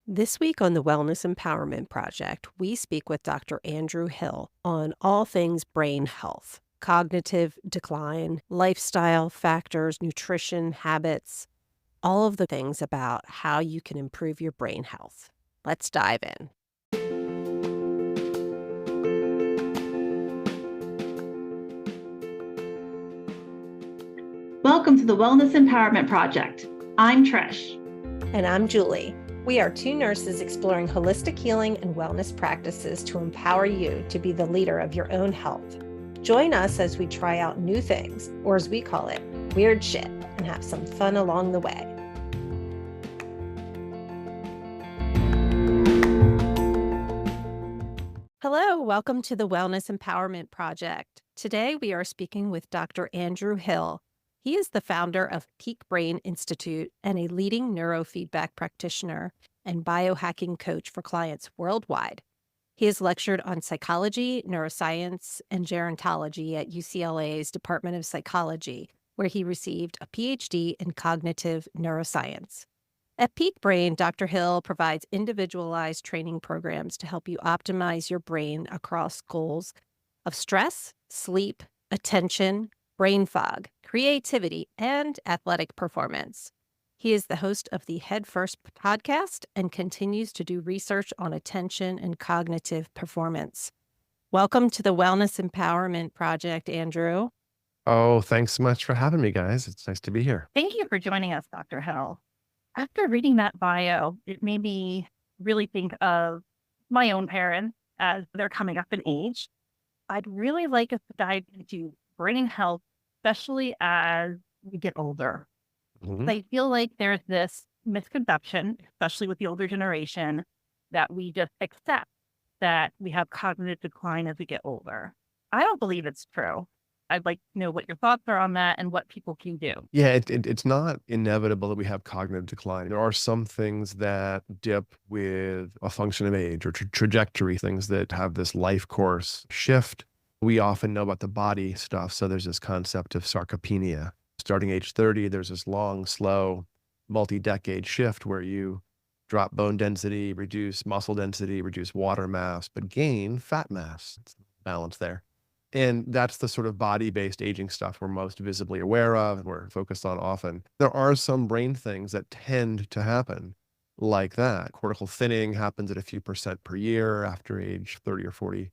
This week on the Wellness Empowerment Project, we speak with Dr. Andrew Hill on all things brain health, cognitive decline, lifestyle factors, nutrition, habits, all of the things about how you can improve your brain health. Let's dive in. Welcome to the Wellness Empowerment Project. I'm Trish. And I'm Julie. We are two nurses exploring holistic healing and wellness practices to empower you to be the leader of your own health. Join us as we try out new things, or as we call it, weird shit, and have some fun along the way. Hello, welcome to the Wellness Empowerment Project. Today we are speaking with Dr. Andrew Hill. He is the founder of Peak Brain Institute and a leading neurofeedback practitioner and biohacking coach for clients worldwide. He has lectured on psychology, neuroscience, and gerontology at UCLA's Department of Psychology, where he received a PhD in cognitive neuroscience. At Peak Brain, Dr. Hill provides individualized training programs to help you optimize your brain across goals of stress, sleep, attention, brain fog, creativity, and athletic performance. He is the host of the Head First podcast and continues to do research on attention and cognitive performance. Welcome to the Wellness Empowerment Project, Andrew. Oh, thanks so much for having me, guys. It's nice to be here. Thank you for joining us, Dr. Hill. After reading that bio, it made me really think of my own parents as they're coming up in age. I'd really like us to dive into brain health, especially as we get older. Mhm. I feel like there's this misconception, especially with the older generation, that we just accept that we have cognitive decline as we get older. I don't believe it's true. I'd like to know what your thoughts are on that and what people can do. Yeah, it's not inevitable that we have cognitive decline. There are some things that dip with a function of age or trajectory, things that have this life course shift. We often know about the body stuff. So there's this concept of sarcopenia. Starting age 30, there's this long, slow, multi-decade shift where you drop bone density, reduce muscle density, reduce water mass, but gain fat mass. It's balance there. And that's the sort of body-based aging stuff we're most visibly aware of and we're focused on often. There are some brain things that tend to happen like that. Cortical thinning happens at a few percent per year after age 30 or 40.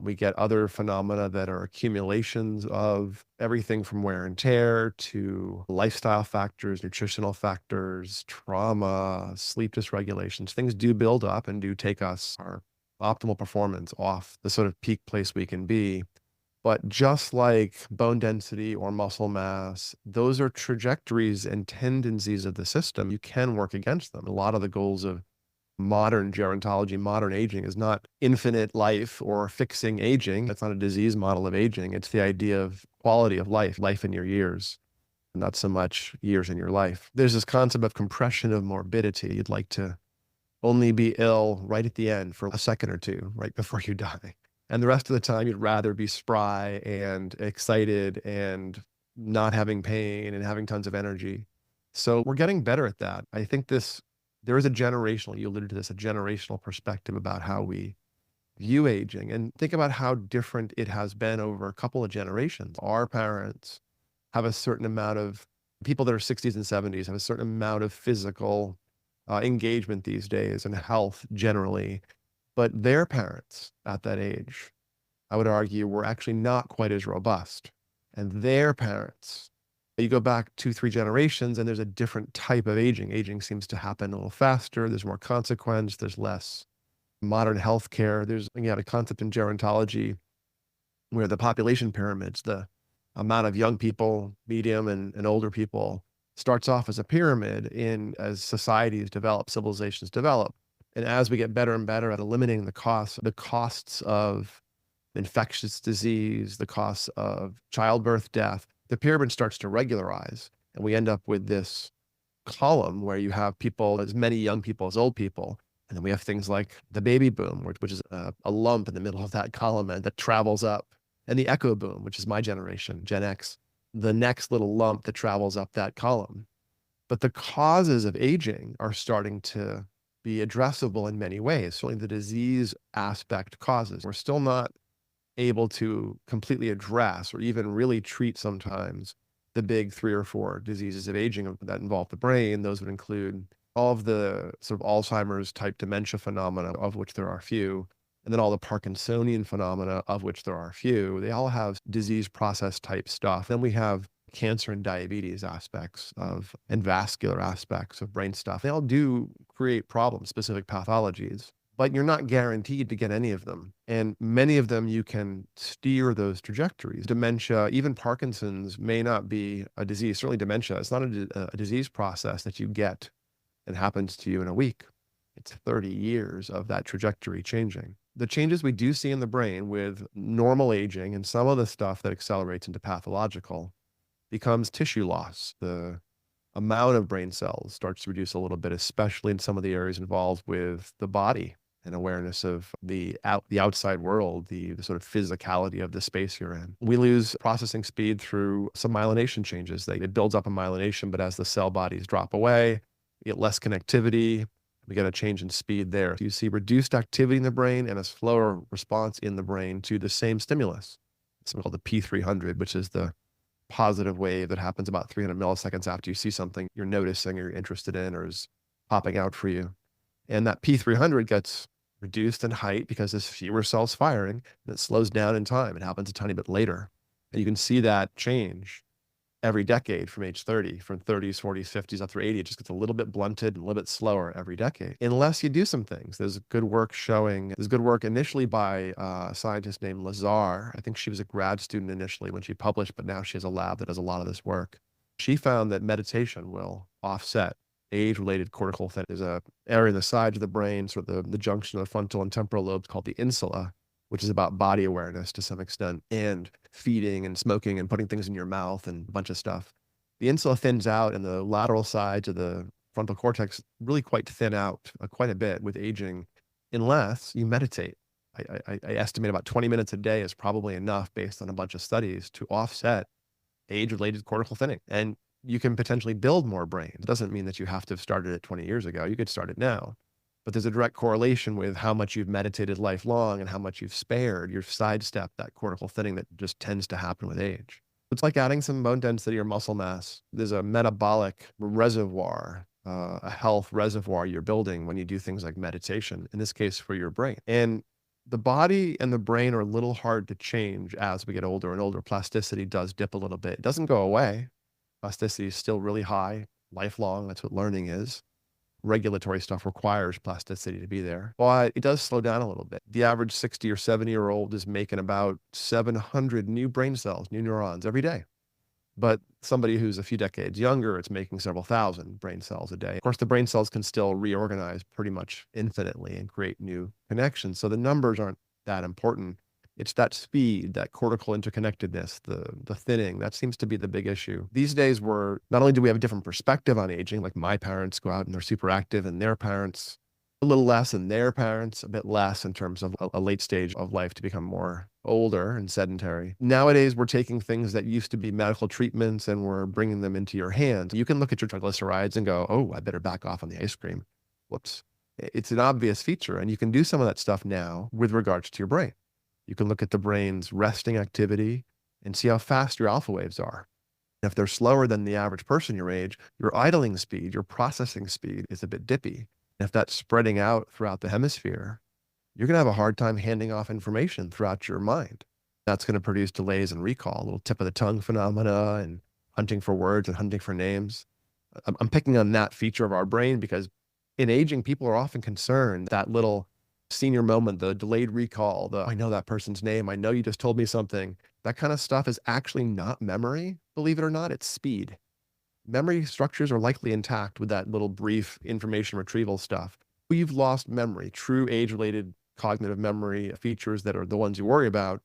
We get other phenomena that are accumulations of everything from wear and tear to lifestyle factors, nutritional factors, trauma, sleep dysregulations. Things do build up and do take us our optimal performance off the sort of peak place we can be. But just like bone density or muscle mass, those are trajectories and tendencies of the system. You can work against them. A lot of the goals of modern gerontology, modern aging is not infinite life or fixing aging. That's not a disease model of aging. It's the idea of quality of life, life in your years, not so much years in your life. There's this concept of compression of morbidity. You'd like to only be ill right at the end for a second or two, right before you die. And the rest of the time, you'd rather be spry and excited and not having pain and having tons of energy. So we're getting better at that. I think there is a generational, you alluded to this, a generational perspective about how we view aging and think about how different it has been over a couple of generations. Our parents have a certain amount of people that are 60s and 70s have a certain amount of physical engagement these days and health generally. But their parents at that age, I would argue, were actually not quite as robust. And their parents, you go back 2, 3 generations, and there's a different type of aging. Aging seems to happen a little faster. There's more consequence. There's less modern healthcare. There's, again, a concept in gerontology where the population pyramids, the amount of young people, medium, and older people starts off as a pyramid as societies develop, civilizations develop. And as we get better and better at eliminating the costs of infectious disease, the costs of childbirth, death, the pyramid starts to regularize. And we end up with this column where you have people, as many young people as old people. And then we have things like the baby boom, which is a lump in the middle of that column and that travels up. And the echo boom, which is my generation, Gen X, the next little lump that travels up that column. But the causes of aging are starting to be addressable in many ways. Certainly the disease aspect causes. We're still not able to completely address or even really treat sometimes the big 3 or 4 diseases of aging that involve the brain. Those would include all of the sort of Alzheimer's type dementia phenomena, of which there are few, and then all the Parkinsonian phenomena, of which there are few. They all have disease process type stuff. Then we have cancer and diabetes aspects of, and vascular aspects of brain stuff. They all do create problems, specific pathologies, but you're not guaranteed to get any of them. And many of them, you can steer those trajectories. Dementia, even Parkinson's may not be a disease. Certainly dementia, it's not a disease process that you get and happens to you in a week. It's 30 years of that trajectory changing. The changes we do see in the brain with normal aging and some of the stuff that accelerates into pathological becomes tissue loss. The amount of brain cells starts to reduce a little bit, especially in some of the areas involved with the body and awareness of the outside world, the sort of physicality of the space you're in. We lose processing speed through some myelination changes. It builds up a myelination, but as the cell bodies drop away, you get less connectivity. We get a change in speed there. You see reduced activity in the brain and a slower response in the brain to the same stimulus. It's something called the P300, which is the positive wave that happens about 300 milliseconds after you see something you're noticing or you're interested in or is popping out for you. And that P300 gets reduced in height because there's fewer cells firing, and it slows down in time. It happens a tiny bit later. And you can see that change every decade from age 30, from 30s, 40s, 50s up through 80. It just gets a little bit blunted and a little bit slower every decade, unless you do some things. There's good work initially by a scientist named Lazar. I think she was a grad student initially when she published, but now she has a lab that does a lot of this work. She found that meditation will offset age-related cortical thinning. There's an area in the sides of the brain, sort of the junction of the frontal and temporal lobes called the insula, which is about body awareness to some extent, and feeding and smoking and putting things in your mouth and a bunch of stuff. The insula thins out and the lateral sides of the frontal cortex really quite thin out quite a bit with aging, unless you meditate. I estimate about 20 minutes a day is probably enough based on a bunch of studies to offset age-related cortical thinning. And you can potentially build more brain. It doesn't mean that you have to have started it 20 years ago. You could start it now. But there's a direct correlation with how much you've meditated lifelong and how much you've spared. You've sidestepped that cortical thinning that just tends to happen with age. It's like adding some bone density or muscle mass. There's a metabolic reservoir, a health reservoir you're building when you do things like meditation, in this case for your brain. And the body and the brain are a little hard to change as we get older and older. Plasticity does dip a little bit. It doesn't go away. Plasticity is still really high, lifelong. That's what learning is. Regulatory stuff requires plasticity to be there, but it does slow down a little bit. The average 60 or 70-year-old is making about 700 new brain cells, new neurons every day. But somebody who's a few decades younger, it's making several thousand brain cells a day. Of course, the brain cells can still reorganize pretty much infinitely and create new connections. So the numbers aren't that important. It's that speed, that cortical interconnectedness, the thinning, that seems to be the big issue. These days, not only do we have a different perspective on aging, like my parents go out and they're super active, and their parents a little less, and their parents a bit less in terms of a late stage of life to become more older and sedentary. Nowadays, we're taking things that used to be medical treatments and we're bringing them into your hands. You can look at your triglycerides and go, oh, I better back off on the ice cream. Whoops. It's an obvious feature, and you can do some of that stuff now with regards to your brain. You can look at the brain's resting activity and see how fast your alpha waves are. If they're slower than the average person your age, your idling speed, your processing speed is a bit dippy. If that's spreading out throughout the hemisphere, you're going to have a hard time handing off information throughout your mind. That's going to produce delays in recall, a little tip of the tongue phenomena and hunting for words and hunting for names. I'm picking on that feature of our brain because in aging, people are often concerned that little senior moment, the delayed recall, I know that person's name, I know you just told me something. That kind of stuff is actually not memory, believe it or not, it's speed. Memory structures are likely intact with that little brief information retrieval stuff. We've lost memory, true age-related cognitive memory features that are the ones you worry about.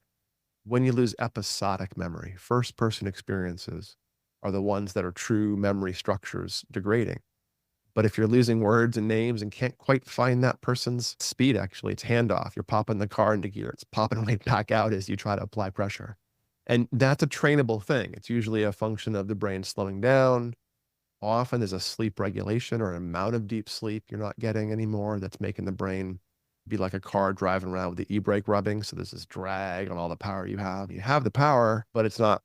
When you lose episodic memory, first-person experiences are the ones that are true memory structures degrading. But if you're losing words and names and can't quite find that person's speed, actually, it's handoff. You're popping the car into gear. It's popping right back out as you try to apply pressure. And that's a trainable thing. It's usually a function of the brain slowing down, Often there's a sleep regulation or an amount of deep sleep you're not getting anymore that's making the brain be like a car driving around with the e-brake rubbing. So there's this drag on all the power you have. You have the power, but it's not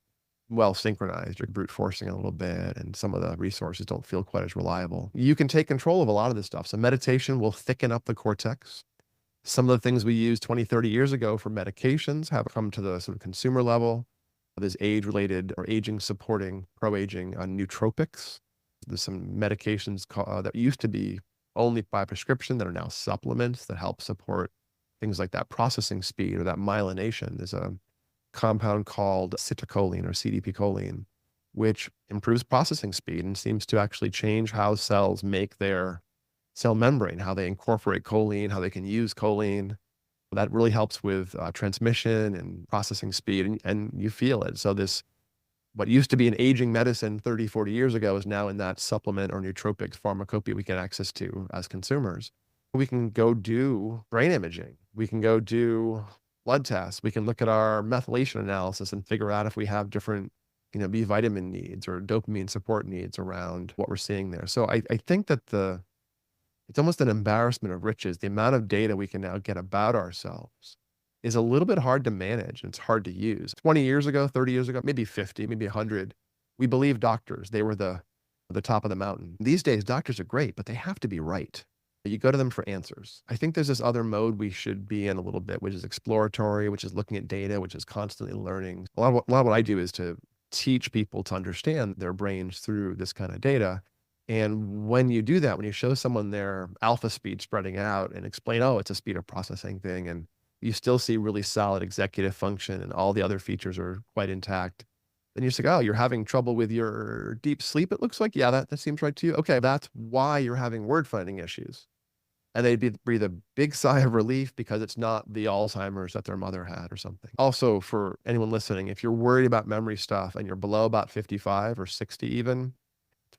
well synchronized. You're brute forcing a little bit, and some of the resources don't feel quite as reliable. You can take control of a lot of this stuff. So meditation will thicken up the cortex. Some of the things we used 20, 30 years ago for medications have come to the sort of consumer level. There's age-related or aging supporting, pro-aging nootropics. There's some medications that used to be only by prescription that are now supplements that help support things like that processing speed or that myelination. There's a compound called acetylcholine or CDP-choline, which improves processing speed and seems to actually change how cells make their cell membrane, how they incorporate choline, how they can use choline. That really helps with transmission and processing speed, and you feel it. So this, what used to be an aging medicine 30, 40 years ago is now in that supplement or nootropics pharmacopoeia we get access to as consumers. We can go do brain imaging. We can go do blood tests. We can look at our methylation analysis and figure out if we have different, B vitamin needs or dopamine support needs around what we're seeing there. So I think that it's almost an embarrassment of riches. The amount of data we can now get about ourselves is a little bit hard to manage, and it's hard to use. 20 years ago, 30 years ago, maybe 50, maybe 100, we believed doctors. They were the top of the mountain. These days, doctors are great, but they have to be right. You go to them for answers. I think there's this other mode we should be in a little bit, which is exploratory, which is looking at data, which is constantly learning. A lot of what I do is to teach people to understand their brains through this kind of data. And when you do that, when you show someone their alpha speed spreading out and explain, oh, it's a speed of processing thing, and you still see really solid executive function and all the other features are quite intact, then you're just like, oh, you're having trouble with your deep sleep, it looks like. Yeah, that seems right to you. Okay, that's why you're having word finding issues. And they'd breathe a big sigh of relief because it's not the Alzheimer's that their mother had or something. Also, for anyone listening, if you're worried about memory stuff and you're below about 55 or 60 even,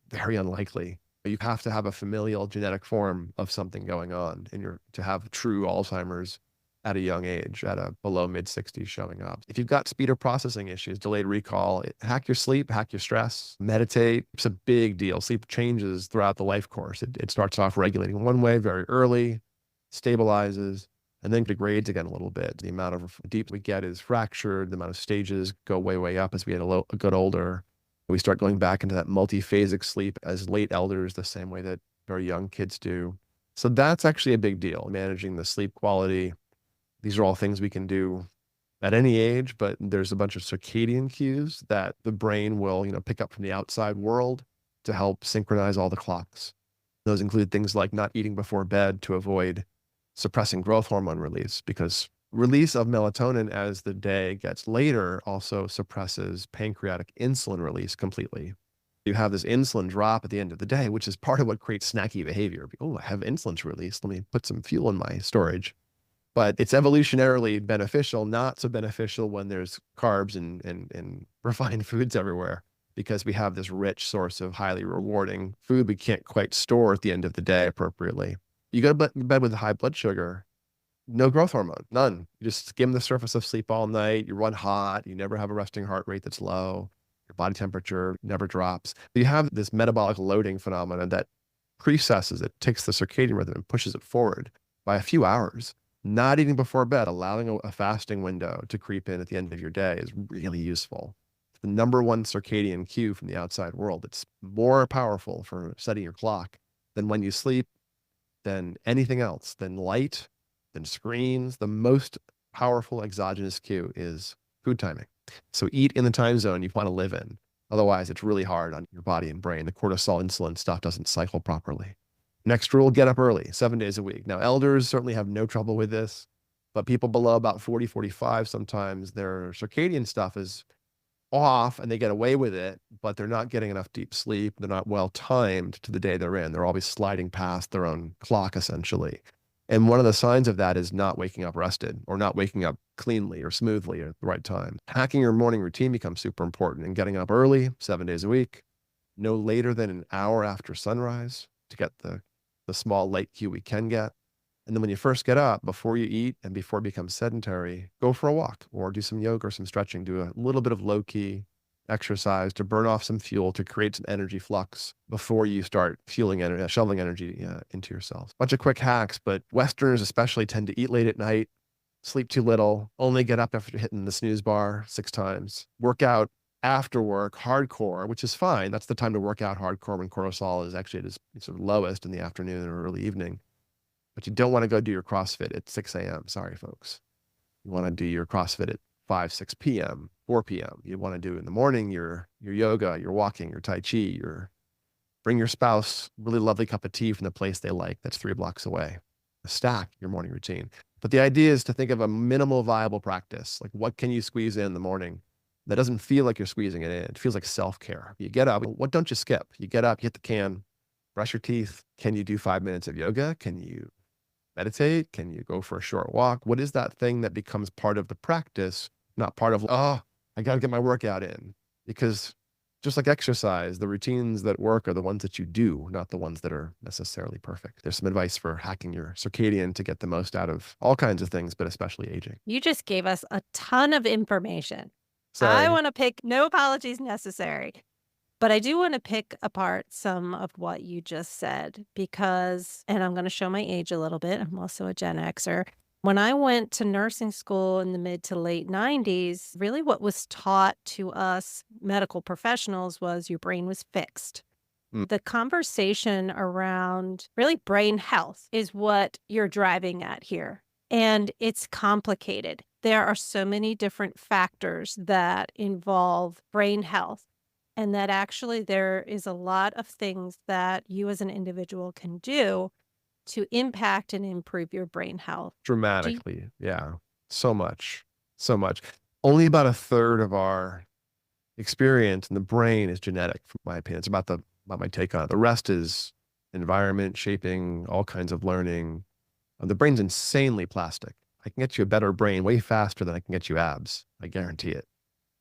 very unlikely. You have to have a familial genetic form of something going on to have true Alzheimer's at a young age, at a below mid-60s showing up. If you've got speed of processing issues, delayed recall, hack your sleep, hack your stress, meditate. It's a big deal. Sleep changes throughout the life course. It starts off regulating one way very early, stabilizes, and then degrades again a little bit. The amount of deep we get is fractured. The amount of stages go way, way up as we get older. We start going back into that multiphasic sleep as late elders, the same way that very young kids do. So that's actually a big deal, managing the sleep quality. These are all things we can do at any age, but there's a bunch of circadian cues that the brain will, pick up from the outside world to help synchronize all the clocks. Those include things like not eating before bed to avoid suppressing growth hormone release, because release of melatonin as the day gets later also suppresses pancreatic insulin release completely. You have this insulin drop at the end of the day, which is part of what creates snacky behavior. Oh, I have insulin to release. Let me put some fuel in my storage. But it's evolutionarily beneficial, not so beneficial when there's carbs and refined foods everywhere, because we have this rich source of highly rewarding food we can't quite store at the end of the day appropriately. You go to bed with high blood sugar, no growth hormone, none. You just skim the surface of sleep all night. You run hot. You never have a resting heart rate that's low. Your body temperature never drops. You have this metabolic loading phenomenon that precesses it, takes the circadian rhythm and pushes it forward by a few hours. Not eating before bed, allowing a fasting window to creep in at the end of your day is really useful. It's the number one circadian cue from the outside world. It's more powerful for setting your clock than when you sleep, than anything else, than light, than screens. The most powerful exogenous cue is food timing. So eat in the time zone you want to live in. Otherwise, it's really hard on your body and brain. The cortisol insulin stuff doesn't cycle properly. Next rule, get up early, 7 days a week. Now, elders certainly have no trouble with this, but people below about 40, 45, sometimes their circadian stuff is off and they get away with it, but they're not getting enough deep sleep. They're not well timed to the day they're in. They're always sliding past their own clock, essentially. And one of the signs of that is not waking up rested or not waking up cleanly or smoothly at the right time. Hacking your morning routine becomes super important, and getting up early, 7 days a week, no later than an hour after sunrise to get the small light cue we can get. And then when you first get up, before you eat and before you become sedentary, go for a walk or do some yoga or some stretching. Do a little bit of low key exercise to burn off some fuel, to create some energy flux before you start shoveling energy into yourself. Bunch of quick hacks, but Westerners especially tend to eat late at night, sleep too little, only get up after hitting the snooze bar 6 times, work out after work, hardcore, which is fine. That's the time to work out hardcore when cortisol is actually at its sort of lowest in the afternoon or early evening. But you don't want to go do your CrossFit at 6 a.m. Sorry, folks. You want to do your CrossFit at 5, 6 p.m., 4 p.m. You want to do in the morning your yoga, your walking, your Tai Chi, bring your spouse a really lovely cup of tea from the place they like that's 3 blocks away. Stack your morning routine. But the idea is to think of a minimal viable practice. Like, what can you squeeze in the morning that doesn't feel like you're squeezing it in? It feels like self-care. You get up, what don't you skip? You get up, you hit the can, brush your teeth. Can you do 5 minutes of yoga? Can you meditate? Can you go for a short walk? What is that thing that becomes part of the practice, not part of, oh, I got to get my workout in? Because just like exercise, the routines that work are the ones that you do, not the ones that are necessarily perfect. There's some advice for hacking your circadian to get the most out of all kinds of things, but especially aging. You just gave us a ton of information. I Sorry. want to pick, no apologies necessary. But I do want to pick apart some of what you just said because, and I'm going to show my age a little bit. I'm also a Gen Xer. When I went to nursing school in the mid to late 90s, really what was taught to us medical professionals was your brain was fixed. Mm. The conversation around really brain health is what you're driving at here. And it's complicated. There are so many different factors that involve brain health. And that actually there is a lot of things that you as an individual can do to impact and improve your brain health. Dramatically. Yeah. So much. So much. Only about a third of our experience in the brain is genetic, from my opinion. It's about my take on it. The rest is environment, shaping, all kinds of learning. The brain's insanely plastic. I can get you a better brain way faster than I can get you abs. I guarantee it.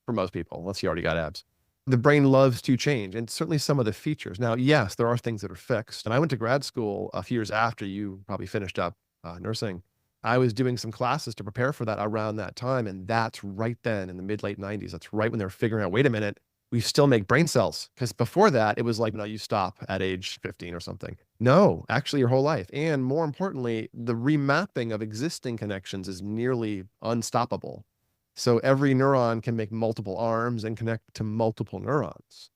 For most people, unless you already got abs. The brain loves to change, and certainly some of the features. Now, yes, there are things that are fixed. And I went to grad school a few years after you probably finished up nursing. I was doing some classes to prepare for that around that time. And that's right then in the mid late 90s. That's right when they were figuring out, wait a minute, we still make brain cells. Because before that, it was like, no, you stop at age 15 or something. No, actually your whole life. And more importantly, the remapping of existing connections is nearly unstoppable. So every neuron can make multiple arms and connect to multiple neurons.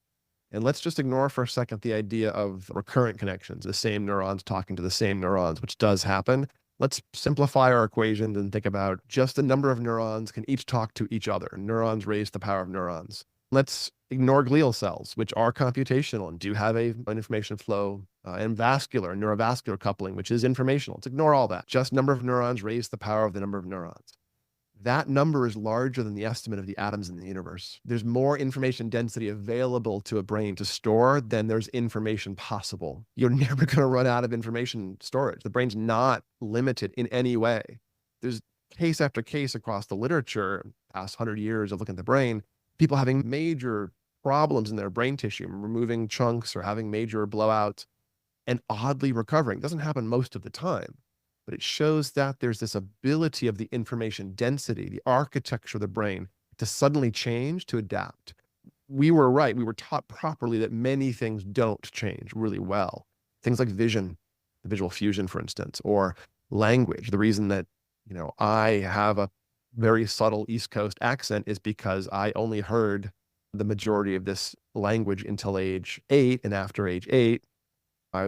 And let's just ignore for a second the idea of recurrent connections, the same neurons talking to the same neurons, which does happen. Let's simplify our equations and think about just the number of neurons can each talk to each other. Neurons raise the power of neurons. Let's ignore glial cells, which are computational and do have an information flow, and vascular and neurovascular coupling, which is informational. Let's ignore all that. Just number of neurons raise the power of the number of neurons. That number is larger than the estimate of the atoms in the universe. There's more information density available to a brain to store than there's information possible. You're never going to run out of information storage. The brain's not limited in any way. There's case after case across the literature, past 100 years of looking at the brain, people having major problems in their brain tissue, removing chunks or having major blowouts and oddly recovering. It doesn't happen most of the time. But it shows that there's this ability of the information density, the architecture of the brain to suddenly change, to adapt. We were right. We were taught properly that many things don't change really well. Things like vision, the visual fusion, for instance, or language. The reason that, I have a very subtle East Coast accent is because I only heard the majority of this language until age 8. And after age 8,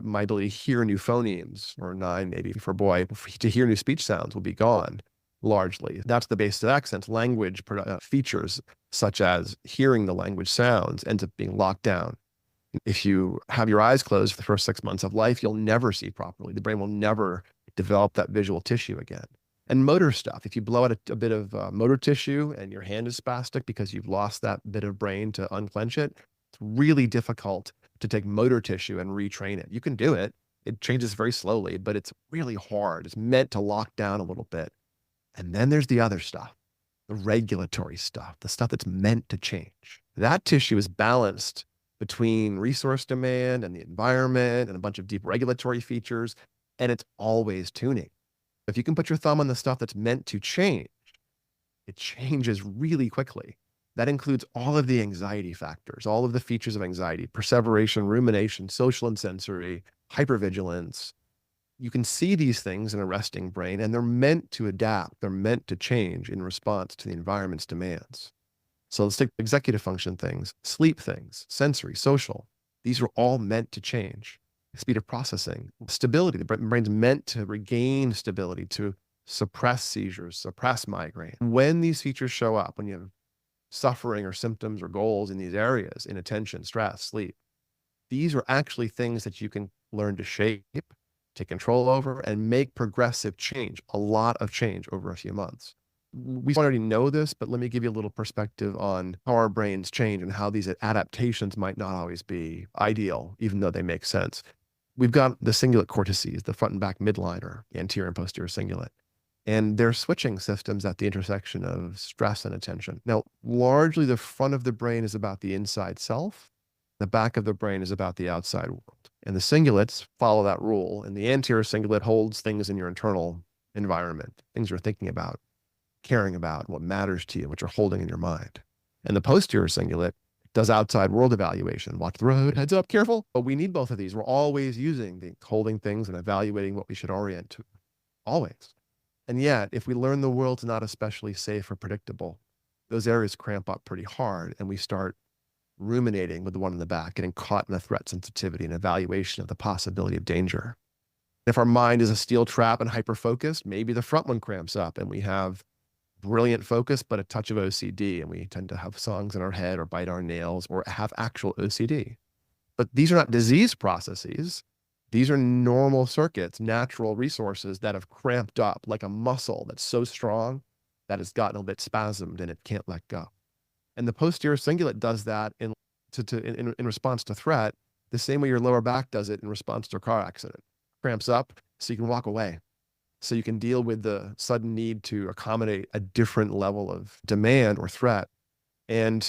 my ability to hear new phonemes, or 9 maybe for a boy, to hear new speech sounds will be gone largely. That's the basis of accents. Language features such as hearing the language sounds ends up being locked down. If you have your eyes closed for the first 6 months of life, you'll never see properly. The brain will never develop that visual tissue again. And motor stuff, if you blow out a bit of motor tissue and your hand is spastic because you've lost that bit of brain to unclench it, it's really difficult to take motor tissue and retrain it. You can do it. It changes very slowly, but it's really hard. It's meant to lock down a little bit. And then there's the other stuff, the regulatory stuff, the stuff that's meant to change. That tissue is balanced between resource demand and the environment and a bunch of deep regulatory features, and it's always tuning. If you can put your thumb on the stuff that's meant to change, it changes really quickly. That includes all of the anxiety factors, all of the features of anxiety, perseveration, rumination, social and sensory, hypervigilance. You can see these things in a resting brain, and they're meant to adapt. They're meant to change in response to the environment's demands. So let's take executive function things, sleep things, sensory, social. These are all meant to change. Speed of processing, stability. The brain's meant to regain stability, to suppress seizures, suppress migraine. When these features show up, when you have suffering or symptoms or goals in these areas, in attention, stress, sleep, these are actually things that you can learn to shape, take control over, and make progressive change, a lot of change over a few months. We already know this, but let me give you a little perspective on how our brains change and how these adaptations might not always be ideal, even though they make sense. We've got the cingulate cortices, the front and back midline, or anterior and posterior cingulate. And they're switching systems at the intersection of stress and attention. Now, largely the front of the brain is about the inside self. The back of the brain is about the outside world. And the cingulates follow that rule. And the anterior cingulate holds things in your internal environment, things you're thinking about, caring about, what matters to you, what you're holding in your mind. And the posterior cingulate does outside world evaluation. Watch the road, heads up, careful. But we need both of these. We're always using the holding things and evaluating what we should orient to. Always. And yet, if we learn the world's not especially safe or predictable, those areas cramp up pretty hard, and we start ruminating with the one in the back, getting caught in a threat sensitivity and evaluation of the possibility of danger. If our mind is a steel trap and hyper-focused, maybe the front one cramps up and we have brilliant focus, but a touch of OCD, and we tend to have songs in our head or bite our nails or have actual OCD. But these are not disease processes. These are normal circuits, natural resources that have cramped up like a muscle that's so strong that it's gotten a bit spasmed and it can't let go. And the posterior cingulate does that in response to threat, the same way your lower back does it in response to a car accident. Cramps up so you can walk away, so you can deal with the sudden need to accommodate a different level of demand or threat. And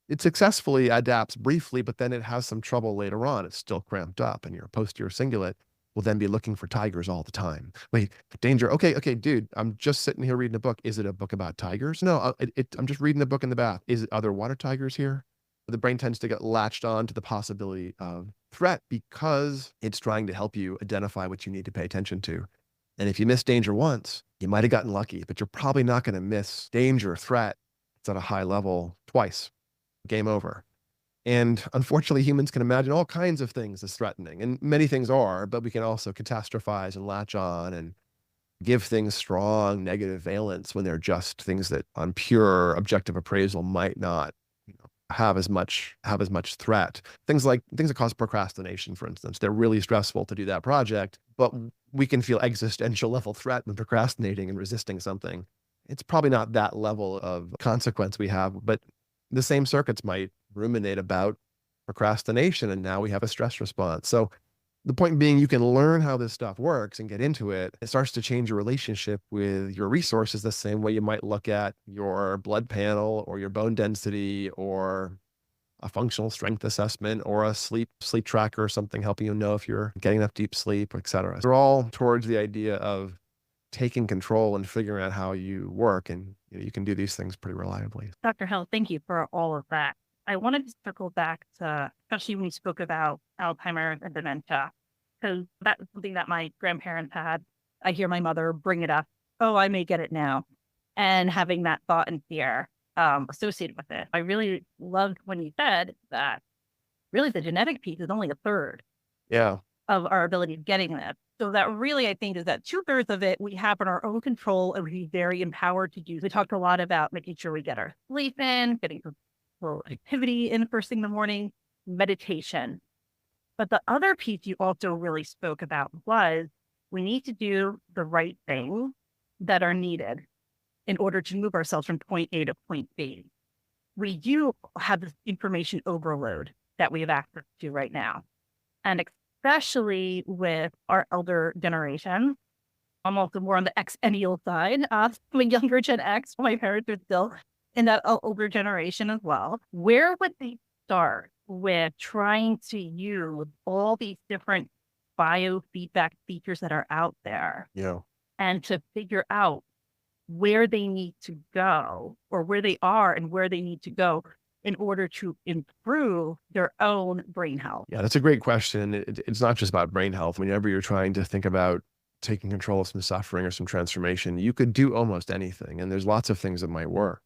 it successfully adapts briefly, but then it has some trouble later on. It's still cramped up, and your posterior cingulate will then be looking for tigers all the time. Wait, danger. Okay, dude, I'm just sitting here reading a book. Is it a book about tigers? No, I'm just reading a book in the bath. Are there water tigers here? The brain tends to get latched on to the possibility of threat because it's trying to help you identify what you need to pay attention to. And if you miss danger once, you might have gotten lucky, but you're probably not going to miss danger, threat. It's at a high level twice. Game over. And unfortunately, humans can imagine all kinds of things as threatening, and many things are, but we can also catastrophize and latch on and give things strong negative valence when they're just things that on pure objective appraisal might not have as much threat. Things that cause procrastination, for instance. They're really stressful to do that project, but we can feel existential level threat when procrastinating and resisting something. It's probably not that level of consequence we have, but the same circuits might ruminate about procrastination, and now we have a stress response. So the point being, you can learn how this stuff works and get into it. It starts to change your relationship with your resources the same way you might look at your blood panel or your bone density or a functional strength assessment or a sleep tracker or something helping you know if you're getting enough deep sleep, et cetera. They're all towards the idea of taking control and figuring out how you work, and you can do these things pretty reliably. Dr. Hill, thank you for all of that. I wanted to circle back to, especially when you spoke about Alzheimer's and dementia, because that's something that my grandparents had. I hear my mother bring it up. Oh, I may get it now. And having that thought and fear associated with it. I really loved when you said that really the genetic piece is only a third Yeah. of our ability of getting this. So that really, I think, is that 2/3 of it we have in our own control and we're very empowered to use. We talked a lot about making sure we get our sleep in, getting for activity in first thing in the morning, meditation. But the other piece you also really spoke about was we need to do the right things that are needed in order to move ourselves from point A to point B. We do have this information overload that we have access to right now. And especially with our elder generation, I'm also more on the Xennial side, I'm a younger Gen X. My parents are still in that older generation as well. Where would they start with trying to use all these different biofeedback features that are out there Yeah. and to figure out where they need to go or where they are and where they need to go in order to improve their own brain health? Yeah, that's a great question. It's not just about brain health. Whenever you're trying to think about taking control of some suffering or some transformation, you could do almost anything. And there's lots of things that might work.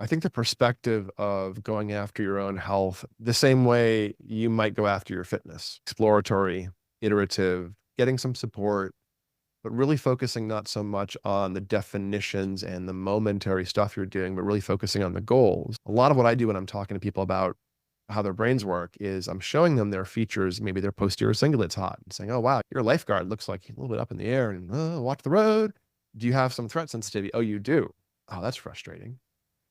I think the perspective of going after your own health, the same way you might go after your fitness, exploratory, iterative, getting some support, but really focusing not so much on the definitions and the momentary stuff you're doing, but really focusing on the goals. A lot of what I do when I'm talking to people about how their brains work is I'm showing them their features, maybe their posterior cingulate's hot, and saying, oh, wow, your lifeguard looks like a little bit up in the air and watch the road. Do you have some threat sensitivity? Oh, you do. Oh, that's frustrating.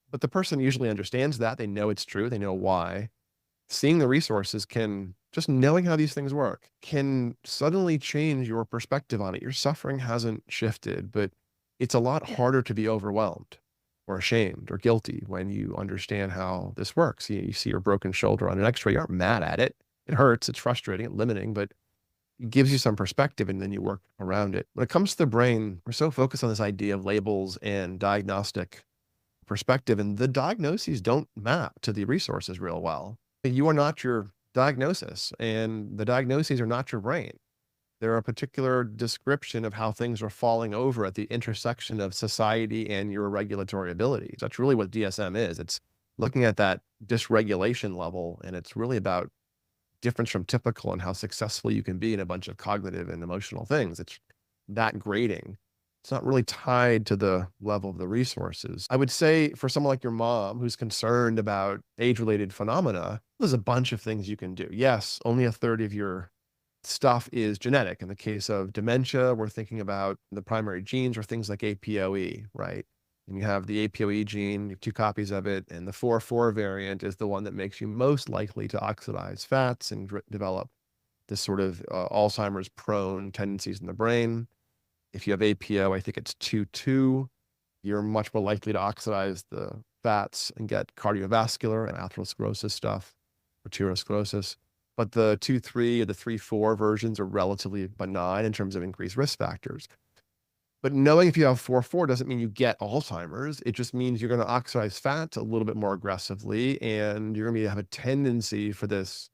But the person usually understands that. They know it's true. They know why. Seeing the resources can, just knowing how these things work, can suddenly change your perspective on it. Your suffering hasn't shifted, but it's a lot Yeah. harder to be overwhelmed or ashamed or guilty when you understand how this works. You see your broken shoulder on an x-ray, you aren't mad at it. It hurts, it's frustrating, it's limiting, but it gives you some perspective and then you work around it. When it comes to the brain, we're so focused on this idea of labels and diagnostic perspective, and the diagnoses don't map to the resources real well. You are not your diagnosis, and the diagnoses are not your brain. They're a particular description of how things are falling over at the intersection of society and your regulatory abilities. That's really what DSM is. It's looking at that dysregulation level, and it's really about difference from typical and how successful you can be in a bunch of cognitive and emotional things. It's that grading. It's not really tied to the level of the resources. I would say for someone like your mom who's concerned about age-related phenomena, there's a bunch of things you can do. Yes, only a third of your stuff is genetic. In the case of dementia, we're thinking about the primary genes or things like APOE, right? And you have the APOE gene, you have two copies of it, and the 4 variant is the one that makes you most likely to oxidize fats and develop this sort of Alzheimer's prone tendencies in the brain. If you have APO, I think it's 2, you're much more likely to oxidize the fats and get cardiovascular and atherosclerosis stuff, arteriosclerosis. But the 2, or the 3, versions are relatively benign in terms of increased risk factors. But knowing if you have 4 doesn't mean you get Alzheimer's. It just means you're going to oxidize fat a little bit more aggressively, and you're going to have a tendency for this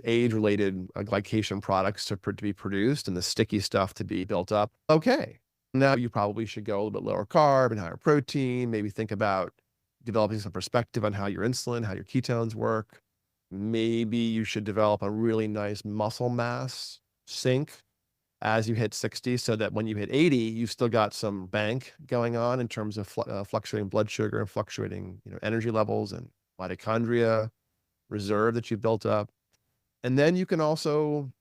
age-related glycation products to be produced and the sticky stuff to be built up. Okay, now you probably should go a little bit lower carb and higher protein. Maybe think about developing some perspective on how your insulin, how your ketones work. Maybe you should develop a really nice muscle mass sink as you hit 60 so that when you hit 80, you've still got some bank going on in terms of fluctuating blood sugar and fluctuating energy levels and mitochondria reserve that you've built up. And then you can also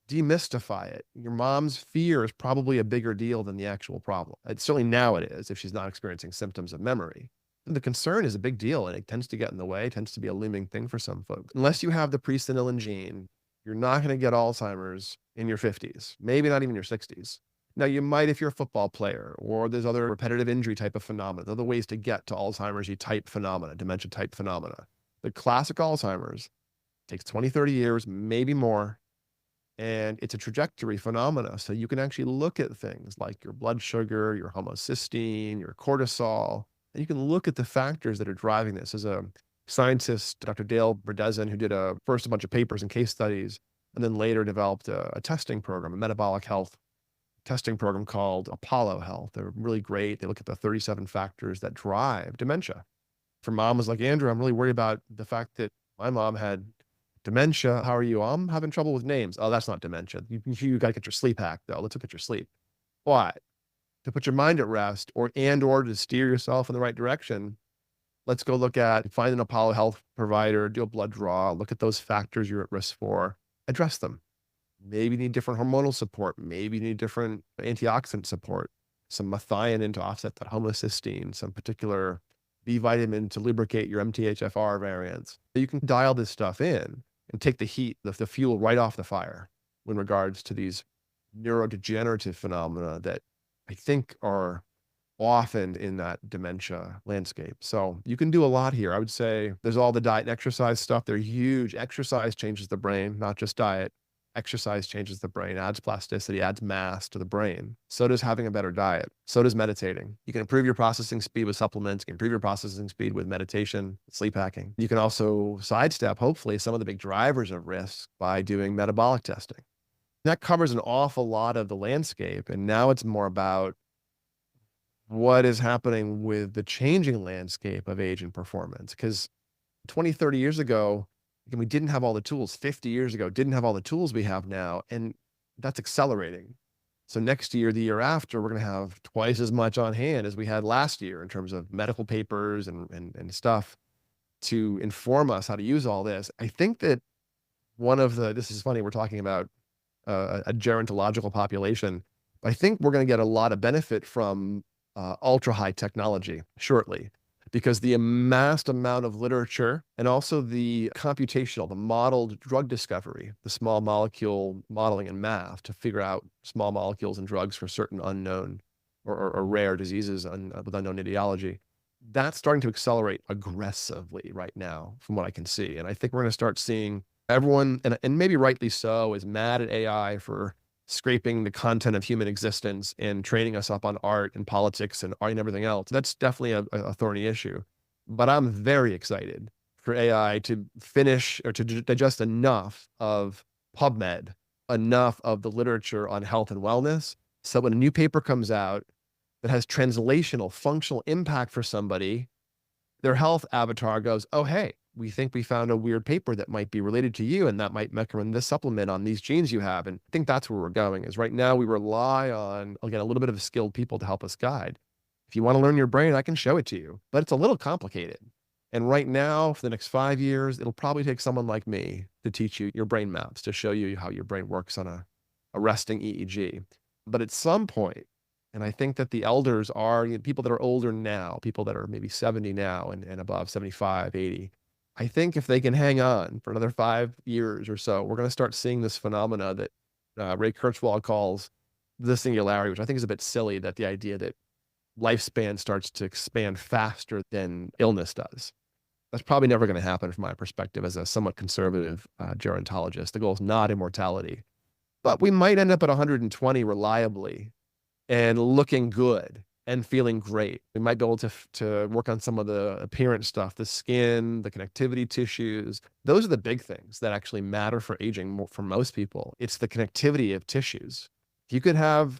demystify it. Your mom's fear is probably a bigger deal than the actual problem. Certainly now it is if she's not experiencing symptoms of memory. The concern is a big deal and it tends to get in the way, it tends to be a looming thing for some folks. Unless you have the presenilin gene, you're not going to get Alzheimer's in your 50s, maybe not even your 60s. Now, you might if you're a football player or there's other repetitive injury type of phenomena, other ways to get to Alzheimer's type phenomena, dementia type phenomena. The classic Alzheimer's takes 20, 30 years, maybe more. And it's a trajectory phenomena. So you can actually look at things like your blood sugar, your homocysteine, your cortisol, and you can look at the factors that are driving this. As a scientist, Dr. Dale Bredesen, who did first a bunch of papers and case studies, and then later developed a testing program, a metabolic health testing program called Apollo Health. They're really great. They look at the 37 factors that drive dementia. For mamas like Andrew, I'm really worried about the fact that my mom had dementia. How are you? I'm having trouble with names. Oh, that's not dementia. You got to get your sleep hacked, though. Let's look at your sleep. Why? To put your mind at rest or to steer yourself in the right direction, let's go find an Apollo Health provider, do a blood draw, look at those factors you're at risk for, address them. Maybe you need different hormonal support. Maybe you need different antioxidant support, some methionine to offset that homocysteine, some particular B vitamin to lubricate your MTHFR variants. You can dial this stuff in and take the heat, the fuel right off the fire in regards to these neurodegenerative phenomena that I think are often in that dementia landscape. So you can do a lot here. I would say there's all the diet and exercise stuff. They're huge. Exercise changes the brain, not just diet. Exercise changes the brain, adds plasticity, adds mass to the brain. So does having a better diet. So does meditating. You can improve your processing speed with supplements. You can improve your processing speed with meditation, sleep hacking. You can also sidestep, hopefully, some of the big drivers of risk by doing metabolic testing. That covers an awful lot of the landscape. And now it's more about what is happening with the changing landscape of age and performance. Because 20, 30 years ago, and we didn't have all the tools. 50 years ago, didn't have all the tools we have now. And that's accelerating. So next year, the year after, we're going to have twice as much on hand as we had last year in terms of medical papers and stuff to inform us how to use all this. I think that this is funny, we're talking about a gerontological population. I think we're going to get a lot of benefit from ultra high technology shortly, because the amassed amount of literature and also the computational, the modeled drug discovery, the small molecule modeling and math to figure out small molecules and drugs for certain unknown or rare diseases with unknown etiology, that's starting to accelerate aggressively right now from what I can see. And I think we're going to start seeing everyone, and maybe rightly so, is mad at AI for scraping the content of human existence and training us up on art and politics and art and everything else. That's definitely a thorny issue. But I'm very excited for AI to finish or to digest enough of PubMed, enough of the literature on health and wellness. So when a new paper comes out that has translational, functional impact for somebody, their health avatar goes, oh, hey, we think we found a weird paper that might be related to you, and that might recommend this supplement on these genes you have. And I think that's where we're going, is right now we rely on, again, a little bit of skilled people to help us guide. If you want to learn your brain, I can show it to you, but it's a little complicated. And right now, for the next 5 years, it'll probably take someone like me to teach you your brain maps, to show you how your brain works on a resting EEG. But at some point, and I think that the elders are people that are older now, people that are maybe 70 now and above, 75, 80. I think if they can hang on for another 5 years or so, we're going to start seeing this phenomena that Ray Kurzweil calls the singularity, which I think is a bit silly, that the idea that lifespan starts to expand faster than illness does. That's probably never going to happen from my perspective as a somewhat conservative gerontologist. The goal is not immortality, but we might end up at 120 reliably and looking good and feeling great. We might be able to work on some of the appearance stuff, the skin, the connectivity tissues. Those are the big things that actually matter for aging for most people. It's the connectivity of tissues. If you could have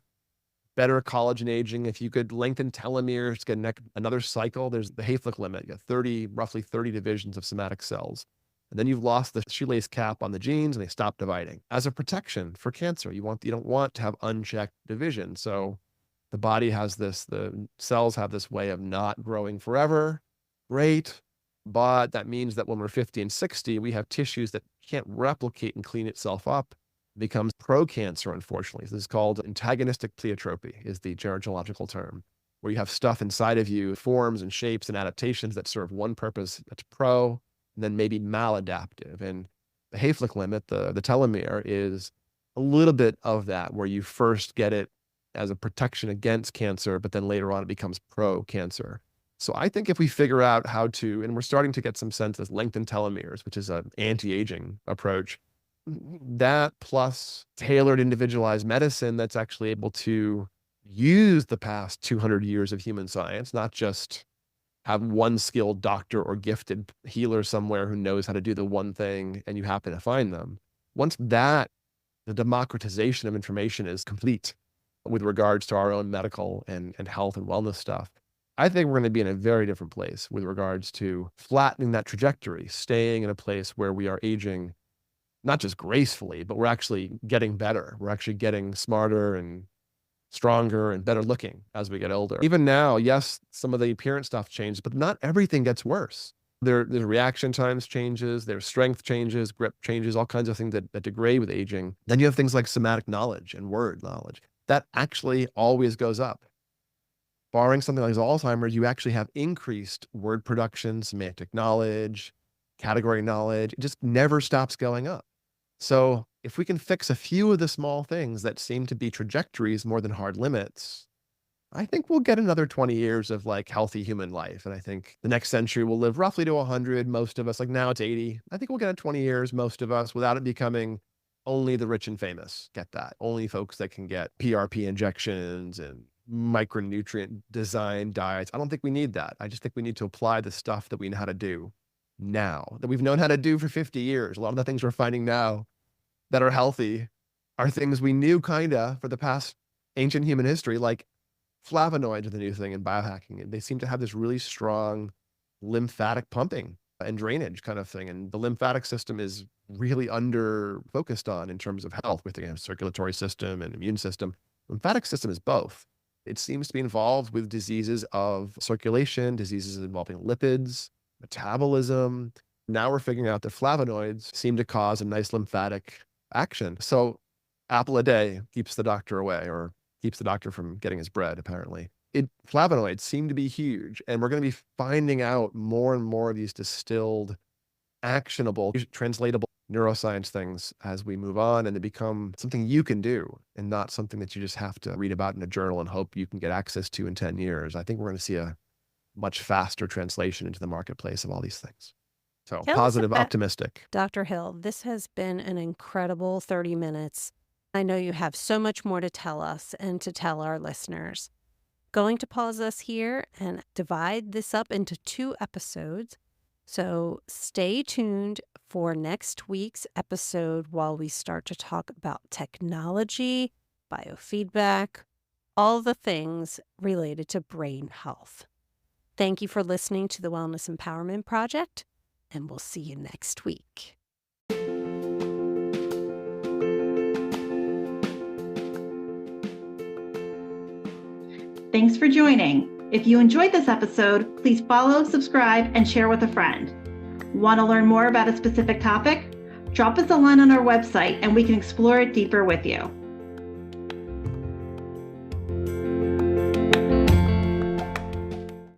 better collagen aging, if you could lengthen telomeres, get another cycle, there's the Hayflick limit. You got roughly 30 divisions of somatic cells. And then you've lost the shoelace cap on the genes and they stop dividing. As a protection for cancer, you don't want to have unchecked division. So the body has the cells have this way of not growing forever. Great. But that means that when we're 50 and 60, we have tissues that can't replicate and clean itself up. It becomes pro-cancer, unfortunately. So this is called antagonistic pleiotropy, is the gerontological term, where you have stuff inside of you, forms and shapes and adaptations that serve one purpose, that's pro, and then maybe maladaptive. And the Hayflick limit, the telomere, is a little bit of that, where you first get it as a protection against cancer, but then later on it becomes pro-cancer. So I think if we figure out how to, and we're starting to get some sense of lengthened telomeres, which is an anti-aging approach, that plus tailored individualized medicine that's actually able to use the past 200 years of human science, not just have one skilled doctor or gifted healer somewhere who knows how to do the one thing and you happen to find them. Once the democratization of information is complete with regards to our own medical and health and wellness stuff, I think we're going to be in a very different place with regards to flattening that trajectory, staying in a place where we are aging, not just gracefully, but we're actually getting better. We're actually getting smarter and stronger and better looking as we get older. Even now, yes, some of the appearance stuff changes, but not everything gets worse. There's reaction times changes, there's strength changes, grip changes, all kinds of things that degrade with aging. Then you have things like somatic knowledge and word knowledge. That actually always goes up. Barring something like Alzheimer's, you actually have increased word production, semantic knowledge, category knowledge. It just never stops going up. So if we can fix a few of the small things that seem to be trajectories more than hard limits, I think we'll get another 20 years of like healthy human life. And I think the next century will live roughly to 100. Most of us, like now it's 80. I think we'll get 20 years, most of us, without it becoming only the rich and famous get that. Only folks that can get PRP injections and micronutrient design diets. I don't think we need that. I just think we need to apply the stuff that we know how to do now, that we've known how to do for 50 years. A lot of the things we're finding now that are healthy are things we knew for the past ancient human history, like flavonoids are the new thing in biohacking. And they seem to have this really strong lymphatic pumping and drainage kind of thing. And the lymphatic system is really under focused on in terms of health with the circulatory system and immune system. Lymphatic system is both. It seems to be involved with diseases of circulation, diseases involving lipids, metabolism. Now we're figuring out that flavonoids seem to cause a nice lymphatic action. So apple a day keeps the doctor away, or keeps the doctor from getting his bread, apparently. Flavonoids seem to be huge, and we're going to be finding out more and more of these distilled, actionable, translatable neuroscience things as we move on, and they become something you can do and not something that you just have to read about in a journal and hope you can get access to in 10 years. I think we're going to see a much faster translation into the marketplace of all these things. So Tell us positive, about- optimistic. Dr. Hill, this has been an incredible 30 minutes. I know you have so much more to tell us and to tell our listeners. Going to pause us here and divide this up into 2 episodes. So stay tuned for next week's episode while we start to talk about technology, biofeedback, all the things related to brain health. Thank you for listening to the Wellness Empowerment Project, and we'll see you next week. Thanks for joining. If you enjoyed this episode, please follow, subscribe, and share with a friend. Want to learn more about a specific topic? Drop us a line on our website and we can explore it deeper with you.